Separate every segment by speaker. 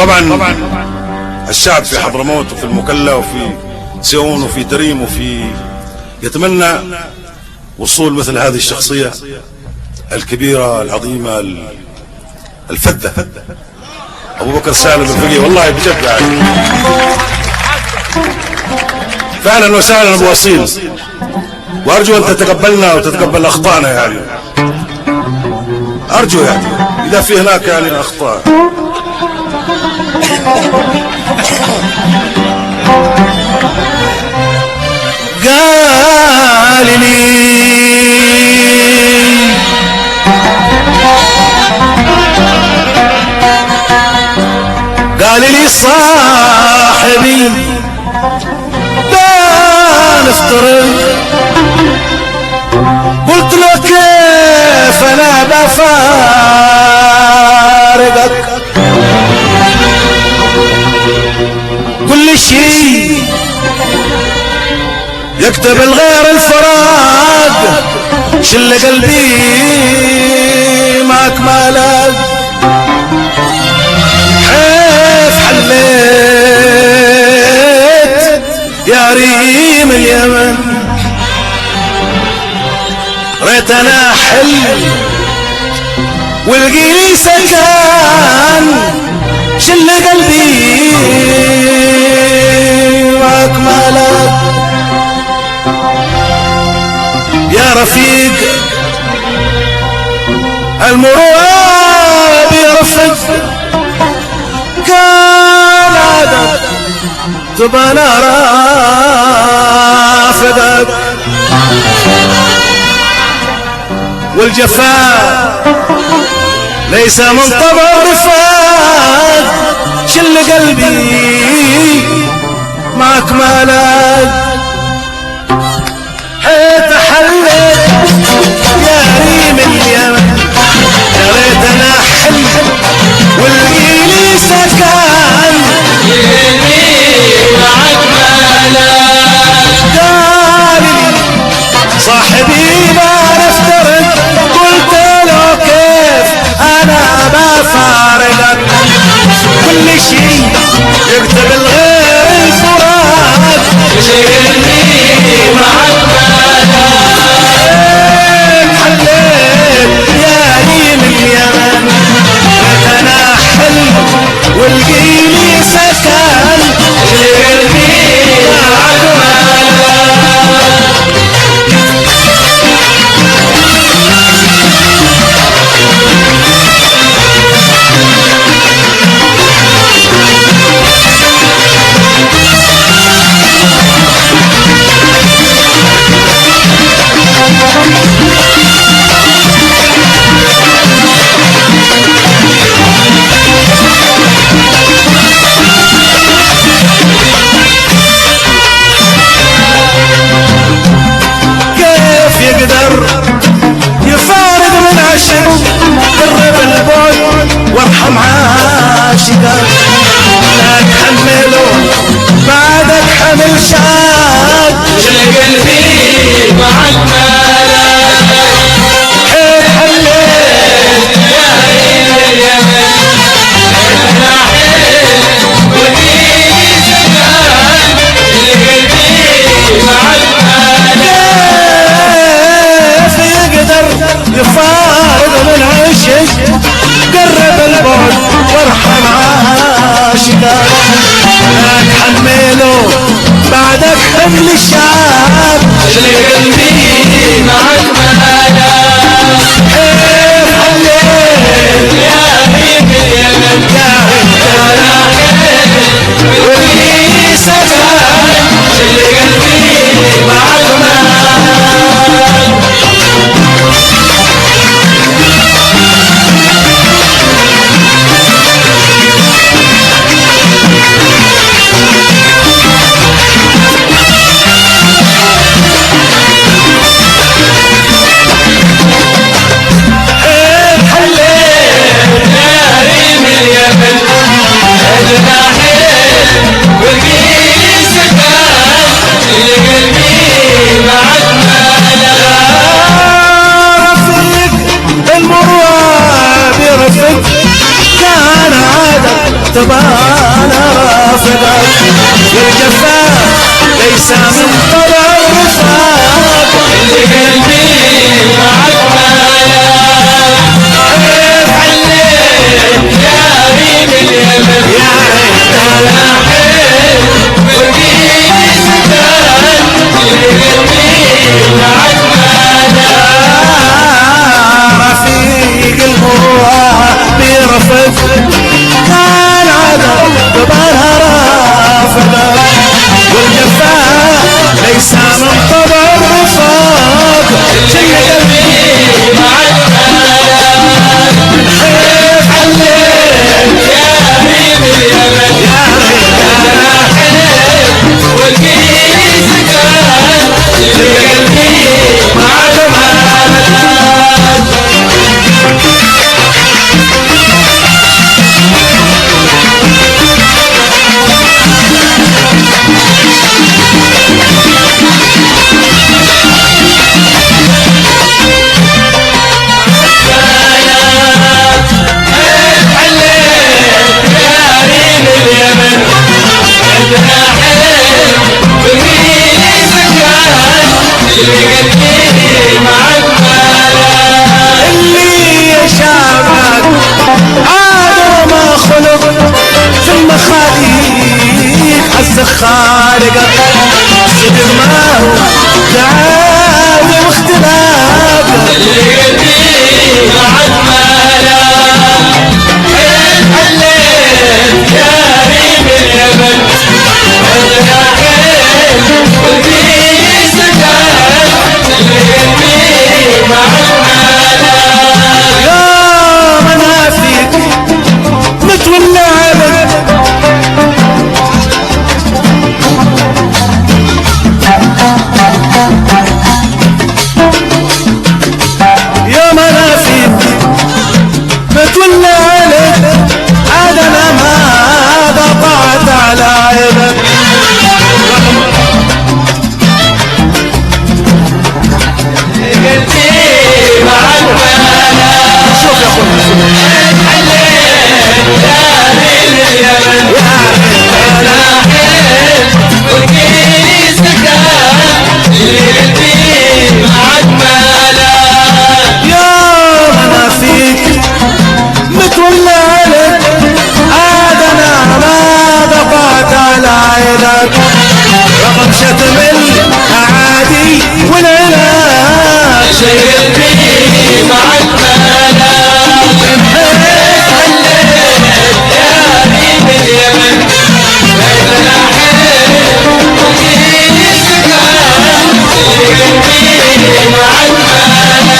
Speaker 1: طبعا الشعب في حضرموت وفي المكلا وفي سيئون وفي تريم وفي يتمنى وصول مثل هذه الشخصية الكبيرة العظيمة الفذة أبو بكر سالم الفقيه. والله بجد يعني فعلا وسهلا أبو أصيل، وأرجو أن تتقبلنا وتتقبل أخطائنا يعني، أرجو يعني إذا في هناك يعني أخطاء.
Speaker 2: قال لي صاحبي لا نفترق، قلت له كيف انا بفارقك، كل شيء يكتب الغير الفراق، شل قلبي معك مالك، كيف حليت يا ريم اليمن، ريت انا حل والقيلي سكان، شل قلبي معك مالك يا رفيق، المروءة بيرفق، كان عادك تبقى انا رافضك، والجفاء ليس من طبع رفاق، شل قلبي معك مالك، حيت حلت يا ريم اليمن، يا ريت انا حل والقيلي سكان، معك مالك، قال لي صاحبي ما نفترق، قلت له كيف انا بفارقك، كل شيء يكتب الغير الفراق، شغلني معك مالك، حليت يا ريم اليمن، ريت انا حل والقيلي سكن، شغلني معك وارحم عاشقك، لا تحمله بعدك حمل شاق، شل قلبي معك مالك، حيل حليت يا ريم اليمن، انا حيل والقيلي سكان، شل قلبي معك مالك، كيف يقدر يفارق من عشق، قرب البعد وارحم عاشقك، لا تحمله بعدك حمل الشعب، شل قلبي معك مالك، كيف حليت يا ريم اليمن، يا انا حيل والقيلي سكان، شل قلبي معك مالك. جبانا رافضك والجفاف ليس من طبع الرفاق اللي قلبي معك مالك حليت يا ريم اليمن يا عيدنا حيل ورقيني سكان اللي قلبي معك رفيق المروءة برفض كان عدم جبالها رافضة والجفاء ليس من طبع الرفاق شي قلبي معك حيف حليت يا ريم اليمن يا ريتنا حيف ولقيني سكان اللي قلبي معك اللي يشابك عادوا ما خلق في المخاليق عز خالقك صدق ما هو دعاوي واختلاف اللي قلبي معك مالا حيل حليت يا ريم اليمن عندنا حيل والقيني سكان اللي قلبي معك مالا يا منافيك متولى عبد يا منافيك متولى عليك عاد انا ما قطعت على عيبك قلبي معك مالا شوف يا اخوي حليت يا ريم اليمن يا ريتنا حيل ولقيني سكان اللي قلبي معك مالا يا منافيك متولى عليك عاد انا ما قطعت على عينك رغم شتم الاعادي والعناد شي قلبي معك مالا حيل حليت يا ريم اليمن عندنا حيل ولقيني سكان اللي قلبي معك مالا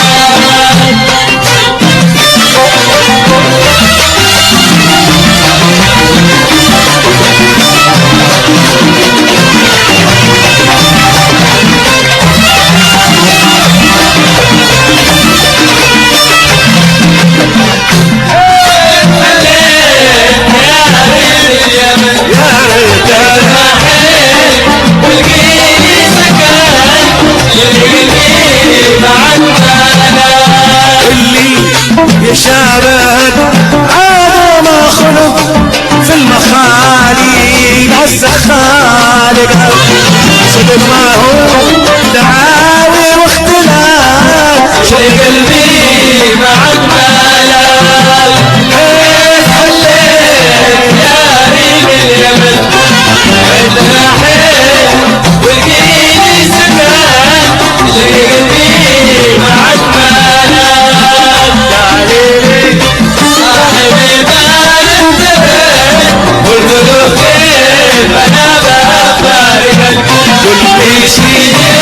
Speaker 2: يشابك عادوا ما خلق في المخاليق عز خالق صدق ما هو دعاوي واختلاف شي قلبي معك مالا حيل حليت يا ريم اليمن عندنا حيل ولقيني سكان اللي قلبي معك مالا صاحب البال انتبه قلت له كيف انا بفارقك قلت لي شيء